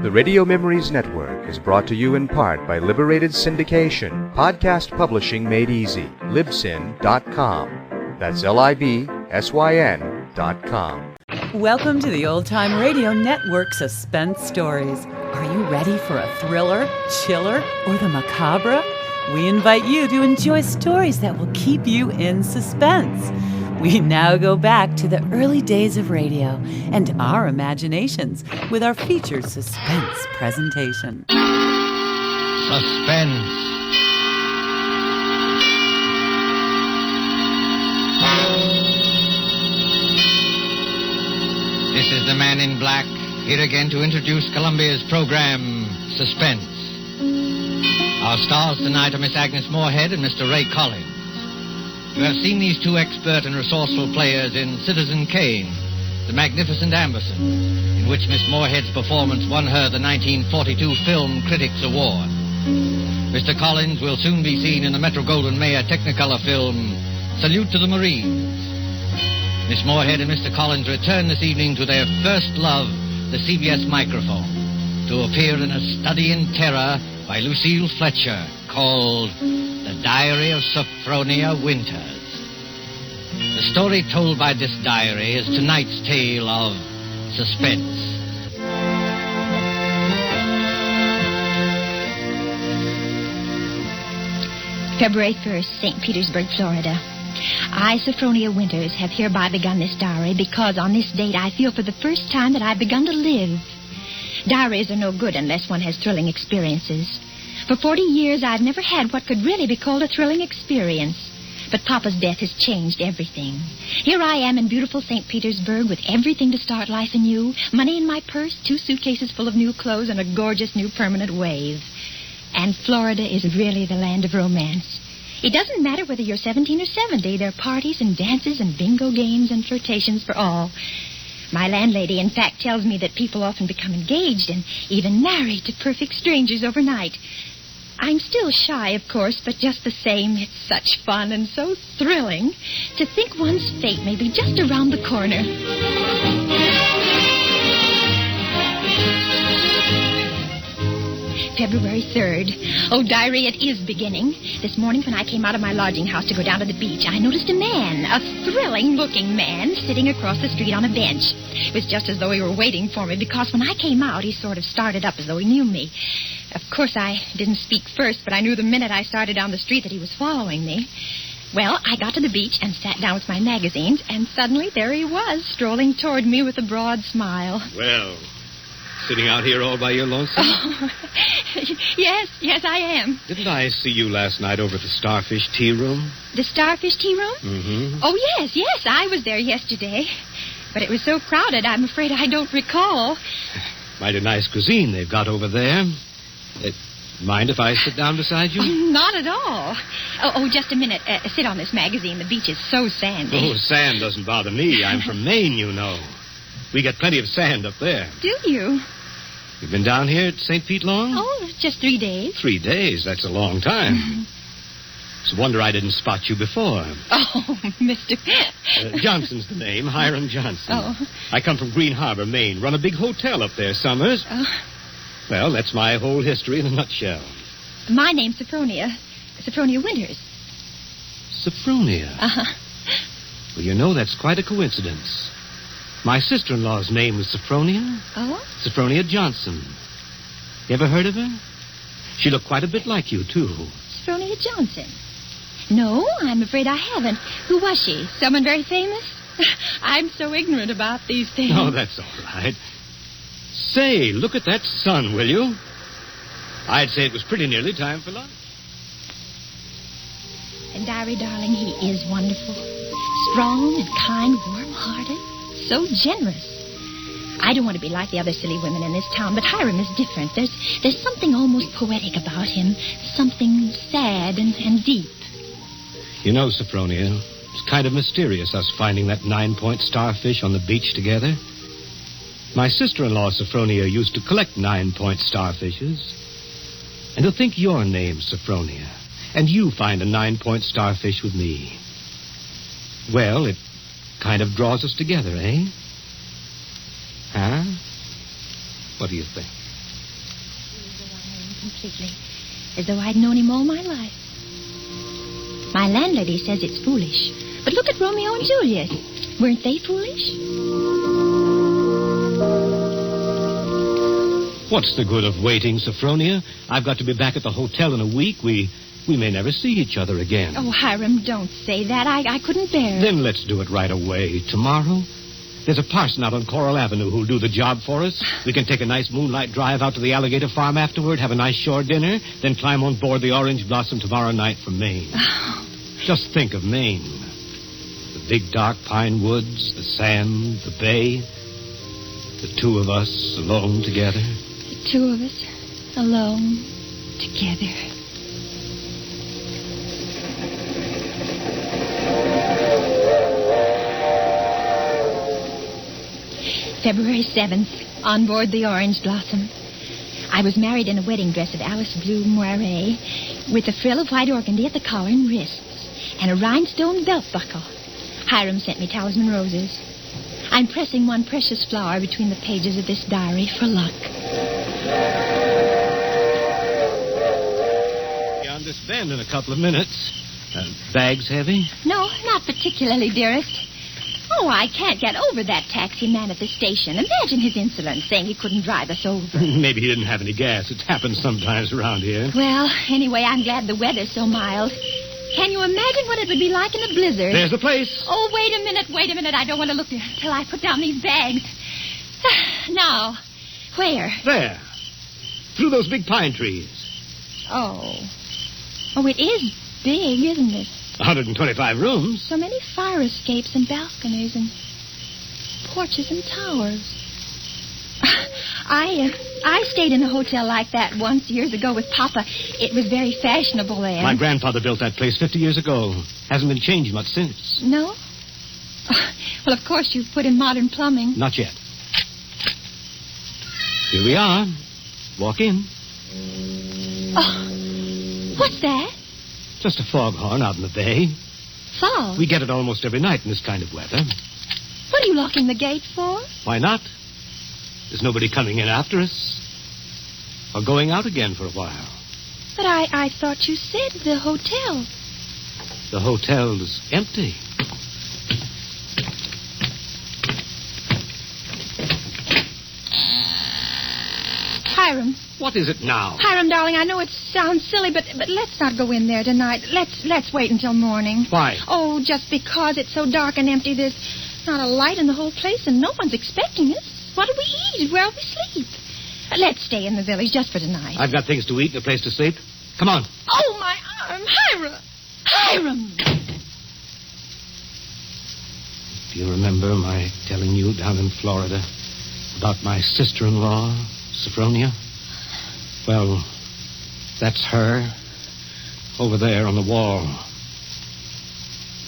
The Radio Memories Network is brought to you in part by Liberated Syndication, podcast publishing made easy, libsyn.com. That's LIBSYN.com. Welcome to the Old Time Radio Network Suspense Stories. Are you ready for a thriller, chiller, or the macabre? We invite you to enjoy stories that will keep you in suspense. We now go back to the early days of radio and our imaginations with our featured suspense presentation. Suspense. This is the Man in Black, here again to introduce Columbia's program, Suspense. Our stars tonight are Miss Agnes Moorehead and Mr. Ray Collins. You have seen these two expert and resourceful players in Citizen Kane, The Magnificent Amberson, in which Miss Moorehead's performance won her the 1942 Film Critics Award. Mr. Collins will soon be seen in the Metro-Goldwyn-Mayer Technicolor film, Salute to the Marines. Miss Moorehead and Mr. Collins return this evening to their first love, the CBS microphone, to appear in A Study in Terror by Lucille Fletcher, called The Diary of Sophronia Winters. The story told by this diary is tonight's tale of suspense. February 1st, St. Petersburg, Florida. I, Sophronia Winters, have hereby begun this diary because on this date I feel for the first time that I've begun to live. Diaries are no good unless one has thrilling experiences. For 40 years, I've never had what could really be called a thrilling experience. But Papa's death has changed everything. Here I am in beautiful St. Petersburg with everything to start life anew, money in my purse, 2 suitcases full of new clothes, and a gorgeous new permanent wave. And Florida is really the land of romance. It doesn't matter whether you're 17 or 70. There are parties and dances and bingo games and flirtations for all. My landlady, in fact, tells me that people often become engaged and even married to perfect strangers overnight. I'm still shy, of course, but just the same, it's such fun and so thrilling to think one's fate may be just around the corner. February 3rd. Oh, diary, it is beginning. This morning when I came out of my lodging house to go down to the beach, I noticed a man, a thrilling-looking man, sitting across the street on a bench. It was just as though he were waiting for me, because when I came out, he sort of started up as though he knew me. Of course, I didn't speak first, but I knew the minute I started down the street that he was following me. Well, I got to the beach and sat down with my magazines, and suddenly there he was, strolling toward me with a broad smile. Well, sitting out here all by your lonesome? Oh, yes, I am. Didn't I see you last night over at the Starfish Tea Room? The Starfish Tea Room? Mm-hmm. Oh, yes, I was there yesterday. But it was so crowded, I'm afraid I don't recall. Mighty nice cuisine they've got over there. Mind if I sit down beside you? Oh, not at all. Oh, just a minute. Sit on this magazine. The beach is so sandy. Oh, sand doesn't bother me. I'm from Maine, you know. We get plenty of sand up there. Do you? You've been down here at St. Pete long? Oh, just 3 days. 3 days? That's a long time. Mm-hmm. It's a wonder I didn't spot you before. Oh, Mr. Johnson's the name, Hiram Johnson. Oh. I come from Green Harbor, Maine. Run a big hotel up there summers. Oh. Well, that's my whole history in a nutshell. My name's Sophronia. Sophronia Winters. Sophronia? Uh-huh. Well, you know, that's quite a coincidence. My sister-in-law's name was Sophronia. Oh? Sophronia Johnson. You ever heard of her? She looked quite a bit like you, too. Sophronia Johnson? No, I'm afraid I haven't. Who was she? Someone very famous? I'm so ignorant about these things. Oh, that's all right. Say, look at that sun, will you? I'd say it was pretty nearly time for lunch. And, Diary, darling, he is wonderful. Strong and kind, warm-hearted, so generous. I don't want to be like the other silly women in this town, but Hiram is different. There's something almost poetic about him, something sad and deep. You know, Sophronia, it's kind of mysterious, us finding that 9-point starfish on the beach together. My sister-in-law, Sophronia, used to collect 9-point starfishes. And to think your name, Sophronia, and you find a 9-point starfish with me. Well, it kind of draws us together, eh? Huh? What do you think? completely, as though I'd known him all my life. My landlady says it's foolish, but look at Romeo and Juliet. Weren't they foolish? What's the good of waiting, Sophronia? I've got to be back at the hotel in a week. We may never see each other again. Oh, Hiram, don't say that. I couldn't bear it. Then let's do it right away. Tomorrow? There's a parson out on Coral Avenue who'll do the job for us. We can take a nice moonlight drive out to the Alligator Farm afterward, have a nice shore dinner, then climb on board the Orange Blossom tomorrow night from Maine. Oh. Just think of Maine. The big dark pine woods, the sand, the bay. The two of us alone together. The two of us alone together. February 7th, on board the Orange Blossom. I was married in a wedding dress of Alice blue moiré, with a frill of white organdy at the collar and wrists, and a rhinestone belt buckle. Hiram sent me talisman roses. I'm pressing one precious flower between the pages of this diary for luck. On this bend in a couple of minutes. Bags heavy? No, not particularly, dearest. Oh, I can't get over that taxi man at the station. Imagine his insolence, saying he couldn't drive us over. Maybe he didn't have any gas. It happens sometimes around here. Well, anyway, I'm glad the weather's so mild. Can you imagine what it would be like in a blizzard? There's the place. Oh, wait a minute. I don't want to look until I put down these bags. Now, where? There. Through those big pine trees. Oh, it is big, isn't it? 125 rooms. So many fire escapes and balconies and porches and towers. I stayed in a hotel like that once years ago with Papa. It was very fashionable then. My grandfather built that place 50 years ago. Hasn't been changed much since. No? Well, of course you've put in modern plumbing. Not yet. Here we are. Walk in. Oh, what's that? Just a foghorn out in the bay. Fog? We get it almost every night in this kind of weather. What are you locking the gate for? Why not? There's nobody coming in after us. Or going out again for a while. But I thought you said the hotel. The hotel's empty. Hiram. What is it now? Hiram, darling, I know it sounds silly, but let's not go in there tonight. Let's wait until morning. Why? Oh, just because it's so dark and empty. There's not a light in the whole place, and no one's expecting us. What do we eat? Where'll we sleep? Let's stay in the village just for tonight. I've got things to eat and a place to sleep. Come on. Oh, my arm. Hiram! Do you remember my telling you down in Florida about my sister-in-law, Sophronia? Well, that's her over there on the wall.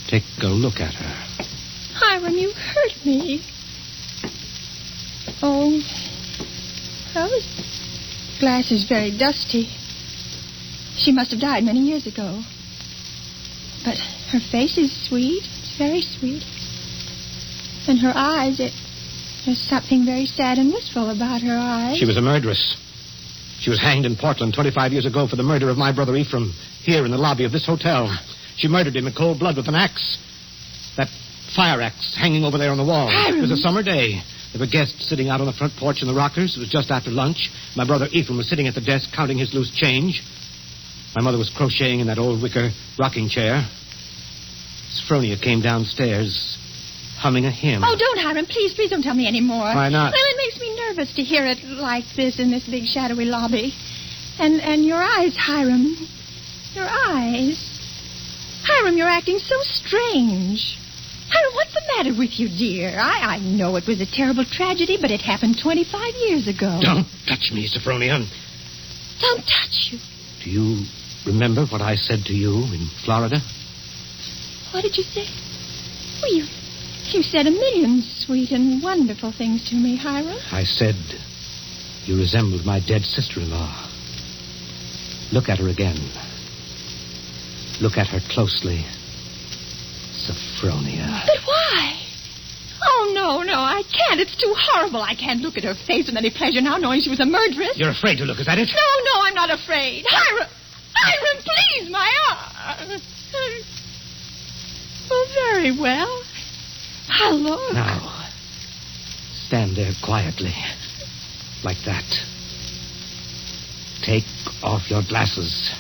Take a look at her. Hiram, you hurt me. Oh, well, this glass is very dusty. She must have died many years ago. But her face is sweet. It's very sweet. And her eyes, there's something very sad and wistful about her eyes. She was a murderess. She was hanged in Portland 25 years ago for the murder of my brother Ephraim, here in the lobby of this hotel. She murdered him in cold blood with an axe. That fire axe hanging over there on the wall. Hiram. It was a summer day. There were guests sitting out on the front porch in the rockers. It was just after lunch. My brother Ephraim was sitting at the desk counting his loose change. My mother was crocheting in that old wicker rocking chair. Sophronia came downstairs, humming a hymn. Oh, don't, Hiram. Please don't tell me any more. Why not? Well, it makes me nervous to hear it like this in this big shadowy lobby. And your eyes, Hiram. Your eyes. Hiram, you're acting so strange. Hiram, what's the matter with you, dear? I know it was a terrible tragedy, but it happened 25 years ago. Don't touch me, Sophronia. Don't touch you. Do you remember what I said to you in Florida? What did you say? Oh, you said a million sweet and wonderful things to me, Hiram. I said you resembled my dead sister-in-law. Look at her again. Look at her closely. Sophronia. But why? Oh, no, I can't. It's too horrible. I can't look at her face with any pleasure now, knowing she was a murderess. You're afraid to look, is that it? No, I'm not afraid. Hiram, please, my arm. Oh, very well. How long? Now, stand there quietly. Like that. Take off your glasses.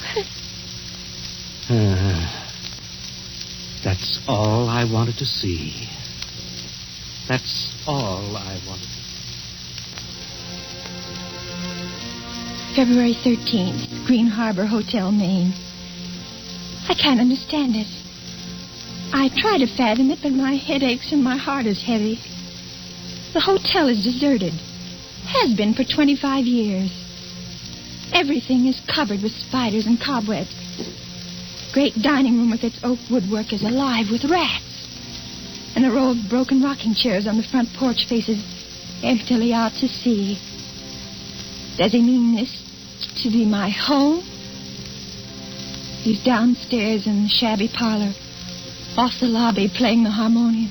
That's all I wanted to see. That's all I wanted. February 13th, Green Harbor Hotel, Maine. I can't understand it. I try to fathom it, but my head aches and my heart is heavy. The hotel is deserted. Has been for 25 years. Everything is covered with spiders and cobwebs. Great dining room with its oak woodwork is alive with rats. And a row of broken rocking chairs on the front porch faces emptily out to sea. Does he mean this to be my home? He's downstairs in the shabby parlor, off the lobby, playing the harmonium.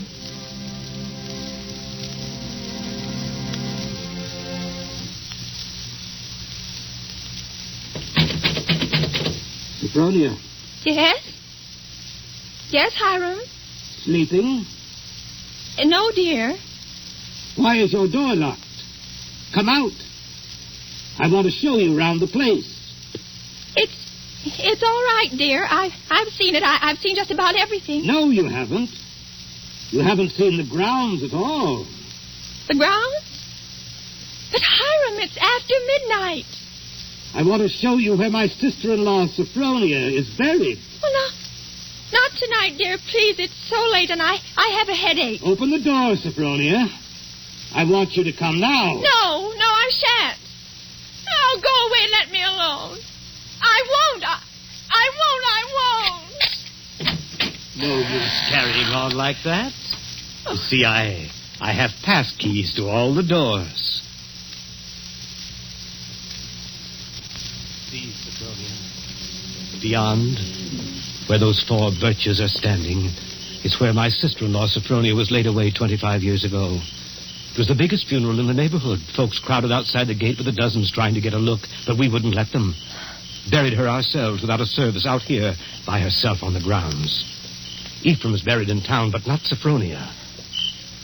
Sophronia. Yes? Yes, Hiram? Sleeping? No, dear. Why is your door locked? Come out. I want to show you around the place. It's all right, dear. I've seen it. I've seen just about everything. No, you haven't. You haven't seen the grounds at all. The grounds? But, Hiram, it's after midnight. I want to show you where my sister-in-law, Sophronia, is buried. Well, not tonight, dear. Please, it's so late, and I have a headache. Open the door, Sophronia. I want you to come now. No, I shan't. Oh, go away and let me alone. I won't. No use carrying on like that. You see, I have pass keys to all the doors. See, Sophronia. Beyond, where those 4 birches are standing, is where my sister-in-law, Sophronia, was laid away 25 years ago. It was the biggest funeral in the neighborhood. Folks crowded outside the gate with the dozens trying to get a look, but we wouldn't let them. Buried her ourselves without a service out here by herself on the grounds. Ephraim's buried in town, but not Sophronia.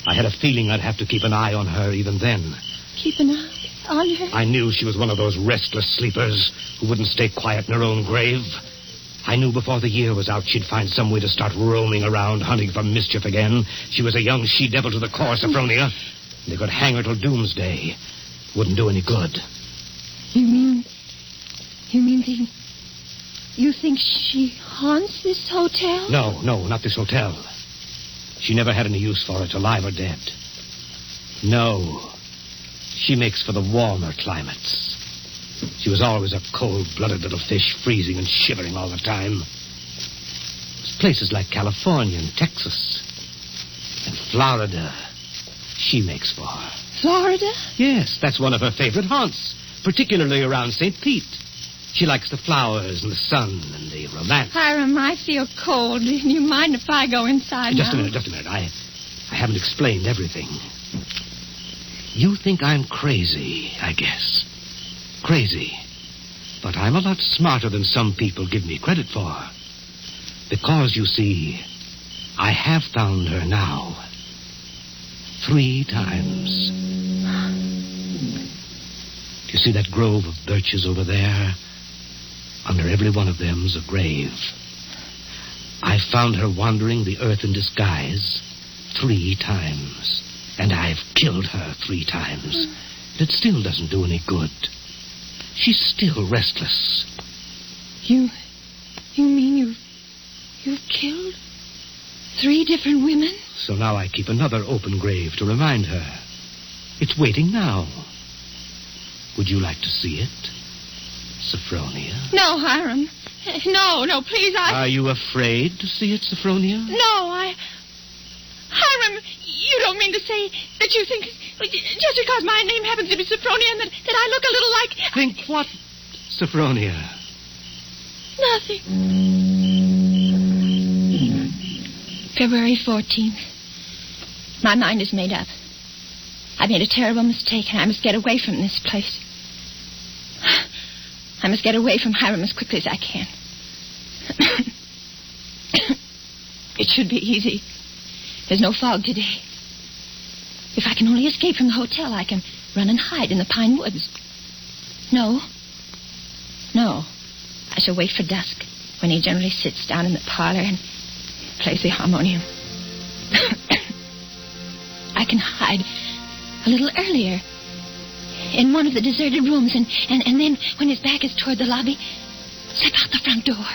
I had a feeling I'd have to keep an eye on her even then. Keep an eye on her? I knew she was one of those restless sleepers who wouldn't stay quiet in her own grave. I knew before the year was out she'd find some way to start roaming around hunting for mischief again. She was a young she-devil to the core, Sophronia. They could hang her till doomsday. Wouldn't do any good. You mean you think she haunts this hotel? No, not this hotel. She never had any use for it, alive or dead. No. She makes for the warmer climates. She was always a cold-blooded little fish, freezing and shivering all the time. It's places like California and Texas and Florida she makes for. Florida? Yes, that's one of her favorite haunts, particularly around St. Pete. She likes the flowers and the sun and the romance. Hiram, I feel cold. Do you mind if I go inside Just now? a minute. I haven't explained everything. You think I'm crazy, I guess. Crazy. But I'm a lot smarter than some people give me credit for. Because, you see, I have found her now. 3 times. Do you see that grove of birches over there? Under every one of them's a grave. I found her wandering the earth in disguise 3 times. And I've killed her 3 times. But it still doesn't do any good. She's still restless. You mean you've killed 3 different women? So now I keep another open grave to remind her. It's waiting now. Would you like to see it, Sophronia? No, Hiram. No, please, Are you afraid to see it, Sophronia? No, Hiram, you don't mean to say that you think just because my name happens to be Sophronia and that I look a little like... Think what, Sophronia? Nothing. February 14th. My mind is made up. I made a terrible mistake, and I must get away from this place. I must get away from Hiram as quickly as I can. It should be easy. There's no fog today. If I can only escape from the hotel, I can run and hide in the pine woods. No. I shall wait for dusk, when he generally sits down in the parlor and plays the harmonium. I can hide a little earlier in one of the deserted rooms, and then, when his back is toward the lobby, slip out the front door.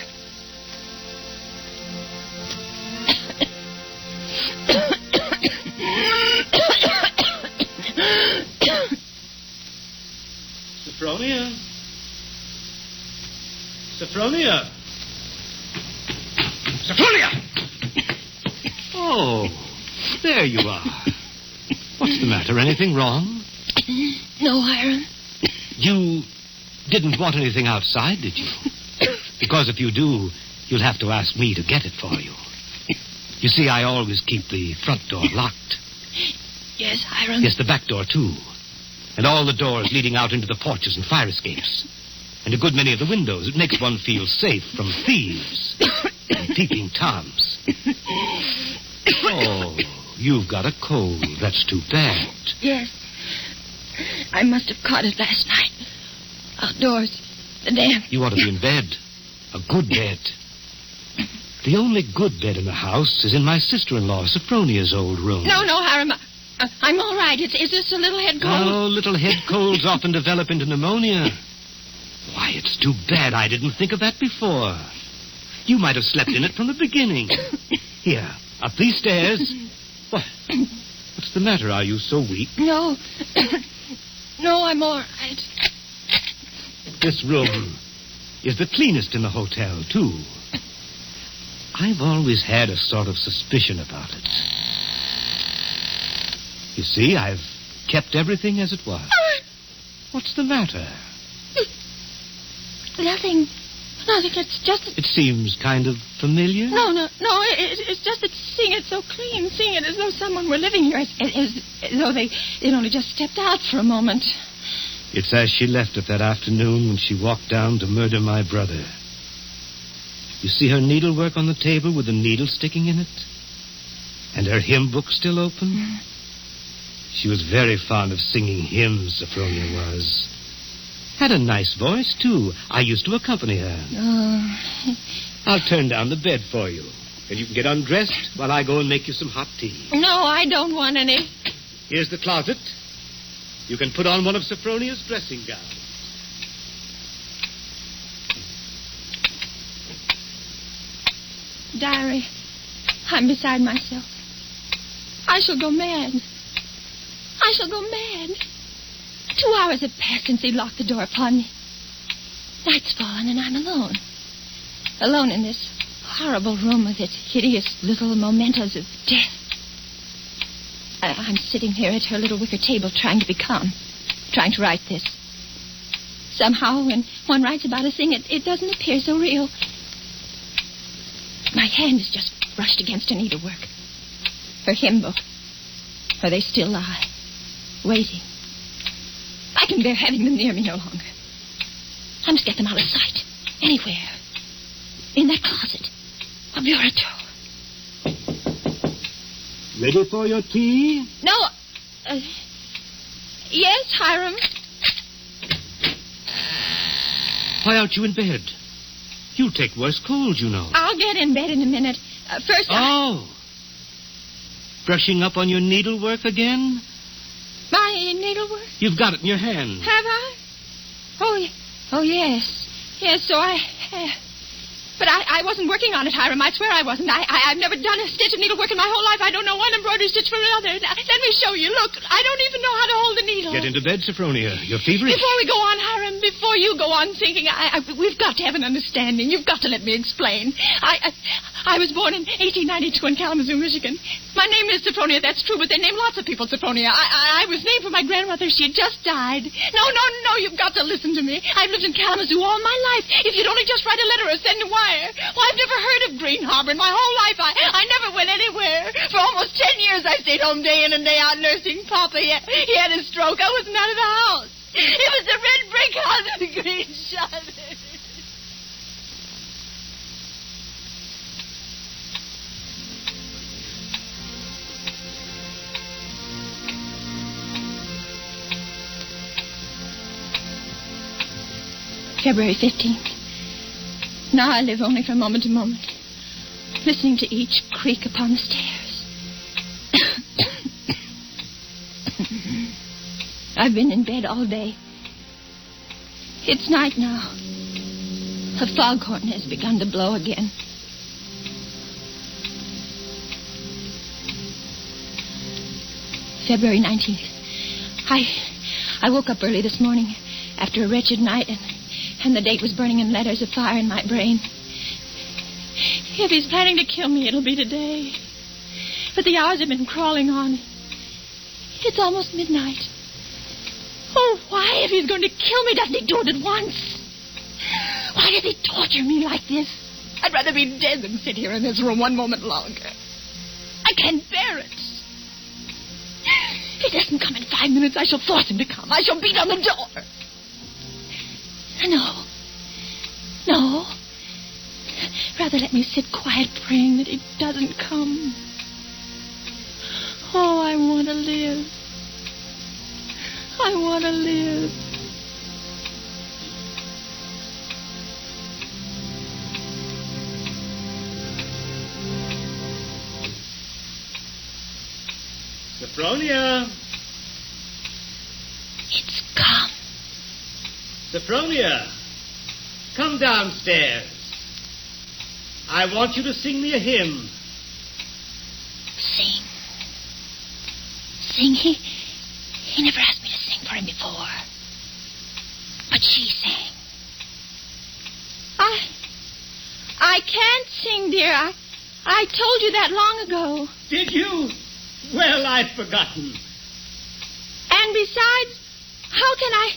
Sophronia? Sophronia? Sophronia! Oh, there you are. What's the matter? Anything wrong? No, Hiram. You didn't want anything outside, did you? Because if you do, you'll have to ask me to get it for you. You see, I always keep the front door locked. Yes, Hiram. Yes, the back door, too. And all the doors leading out into the porches and fire escapes. And a good many of the windows. It makes one feel safe from thieves and peeping Toms. Oh, you've got a cold. That's too bad. Yes. I must have caught it last night. Outdoors. The damp. You ought to be in bed. A good bed. The only good bed in the house is in my sister-in-law, Sophronia's old room. No, Hiram. I'm all right. It's just a little head cold. Oh, little head colds often develop into pneumonia. Why, it's too bad I didn't think of that before. You might have slept in it from the beginning. Here, up these stairs. What? What's the matter? Are you so weak? No. No, I'm all right. This room is the cleanest in the hotel, too. I've always had a sort of suspicion about it. You see, I've kept everything as it was. What's the matter? Nothing. It's just... It seems kind of familiar. No. It's just that seeing it so clean, seeing it as though someone were living here, as though they'd only just stepped out for a moment. It's as she left it that afternoon when she walked down to murder my brother. You see her needlework on the table with the needle sticking in it? And her hymn book still open? Mm. She was very fond of singing hymns, Sophronia was. Had a nice voice, too. I used to accompany her. Oh. I'll turn down the bed for you. And you can get undressed while I go and make you some hot tea. No, I don't want any. Here's the closet. You can put on one of Sophronia's dressing gowns. Diary, I'm beside myself. I shall go mad. 2 hours have passed since he locked the door upon me. Night's fallen and I'm alone. Alone in this horrible room with its hideous little mementos of death. I'm sitting here at her little wicker table trying to be calm, trying to write this. Somehow, when one writes about a thing, it doesn't appear so real. My hand is just brushed against her needlework. Her hymn book. Where they still lie, waiting. I can bear having them near me no longer. I must get them out of sight. Anywhere. In that closet. A bureau. Ready for your tea? No. Yes, Hiram. Why aren't you in bed? You'll take worse cold, you know. I'll get in bed in a minute. First, Brushing up on your needlework again? My needlework? You've got it in your hand. Have I? Oh, yes. Yes, so I have. But I wasn't working on it, Hiram. I swear I wasn't. I've never done a stitch of needlework in my whole life. I don't know one embroidery stitch from another. Let me show you. Look, I don't even know how to hold the needle. Get into bed, Sophronia. You're feverish. Before we go on, Hiram, before you go on thinking, we've got to have an understanding. You've got to let me explain. I was born in 1892 in Kalamazoo, Michigan. My name is Sophronia, that's true, but they name lots of people Sophronia. I was named for my grandmother. She had just died. No, you've got to listen to me. I've lived in Kalamazoo all my life. If you'd only just write a letter or send a wire. Well, I've never heard of Green Harbor in my whole life. I never went anywhere. For almost 10 years, I stayed home day in and day out nursing Papa. He had a stroke. I wasn't out of the house. It was the red brick house with the green shutters. February 15th. Now I live only from moment to moment, listening to each creak upon the stairs. I've been in bed all day. It's night now. The foghorn has begun to blow again. February 19th. I woke up early this morning after a wretched night, and the date was burning in letters of fire in my brain. If he's planning to kill me, it'll be today. But the hours have been crawling on. It's almost midnight. Oh, why, if he's going to kill me, doesn't he do it at once? Why does he torture me like this? I'd rather be dead than sit here in this room one moment longer. I can't bear it. If he doesn't come in 5 minutes, I shall force him to come. I shall beat on the door. No. Rather let me sit quiet praying that he doesn't come. Oh, I want to live. I want to live. Sophronia! It's come. Sophronia! Come downstairs. I want you to sing me a hymn. Sing? He never asked me to sing for him before. But she sang. I can't sing, dear. I told you that long ago. Did you? Well, I'd forgotten. And besides, how can I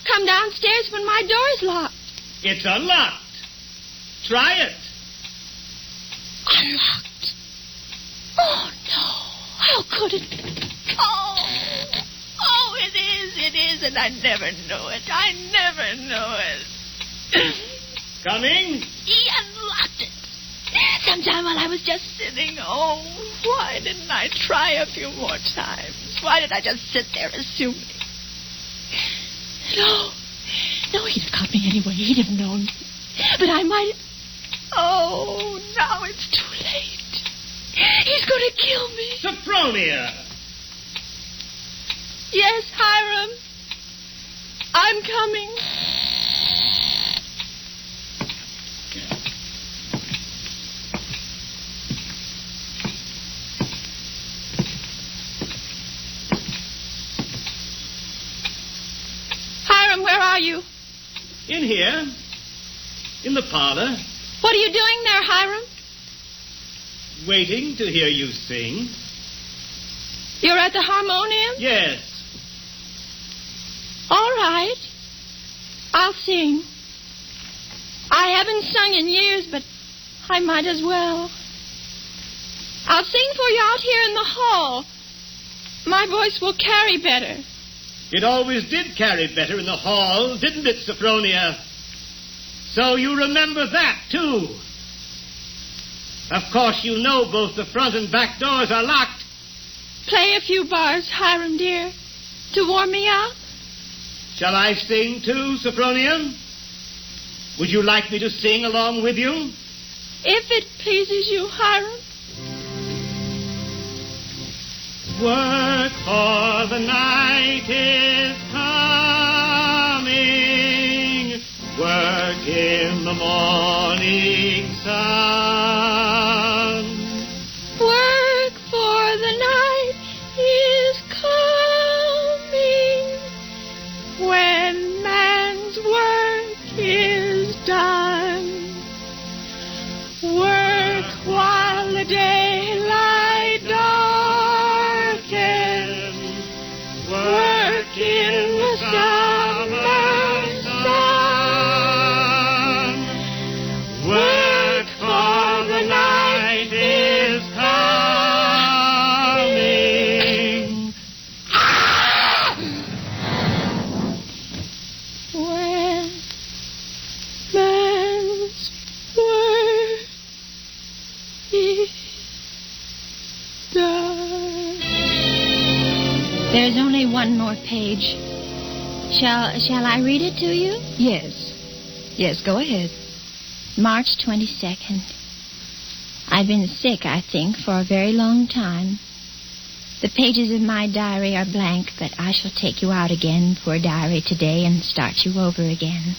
come downstairs when my door's locked? It's unlocked. Try it. Unlocked? Oh, no. How could it be? Oh, it is, and I never knew it. Coming? He unlocked it. Sometime while I was just sitting. Oh, why didn't I try a few more times? Why did I just sit there assuming? No, he'd have caught me anyway. He'd have known. But I might... Oh, now it's too late. He's going to kill me. Sophronia! Yes, Hiram. I'm coming. Hiram, where are you? In here. In the parlor. What are you doing there, Hiram? Waiting to hear you sing. You're at the harmonium? Yes. All right. I'll sing. I haven't sung in years, but I might as well. I'll sing for you out here in the hall. My voice will carry better. It always did carry better in the hall, didn't it, Sophronia? So you remember that, too. Of course, you know both the front and back doors are locked. Play a few bars, Hiram, dear, to warm me up. Shall I sing, too, Sophronia? Would you like me to sing along with you? If it pleases you, Hiram. Work, for the night is coming. Work in the morning sun. Work, for the night is coming. When man's work is done. Work while There's only one more page. Shall I read it to you? Yes, go ahead. March 22nd. I've been sick, I think, for a very long time. The pages of my diary are blank, but I shall take you out again for a diary today and start you over again.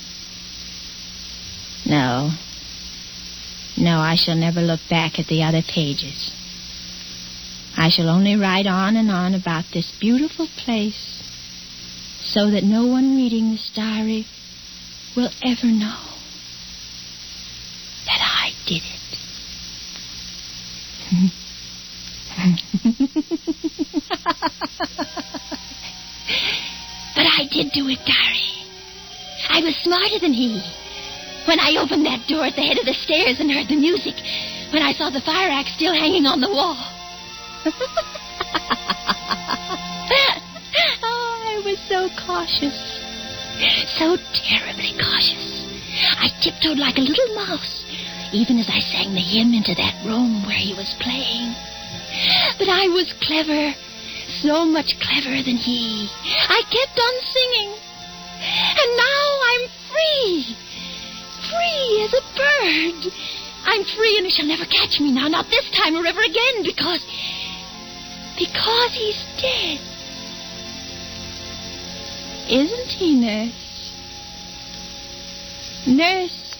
No, I shall never look back at the other pages. I shall only write on and on about this beautiful place, so that no one reading this diary will ever know that I did it. But I did do it, diary. I was smarter than he. When I opened that door at the head of the stairs and heard the music, when I saw the fire axe still hanging on the wall. Oh, I was so cautious. So terribly cautious. I tiptoed like a little mouse, even as I sang the hymn into that room where he was playing. But I was clever, so much cleverer than he. I kept on singing. And now I'm free. Free as a bird. I'm free and he shall never catch me now, not this time or ever again, because he's dead. Isn't he, Nurse? Nurse,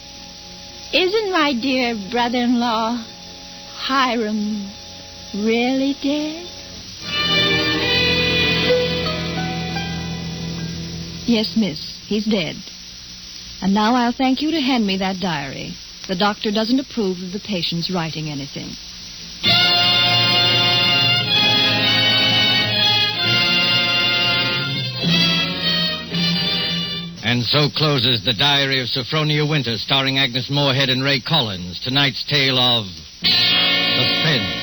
isn't my dear brother-in-law, Hiram, really dead? Yes, miss, he's dead. And now I'll thank you to hand me that diary. The doctor doesn't approve of the patient's writing anything. And so closes The Diary of Sophronia Winters, starring Agnes Moorehead and Ray Collins. Tonight's tale of suspense.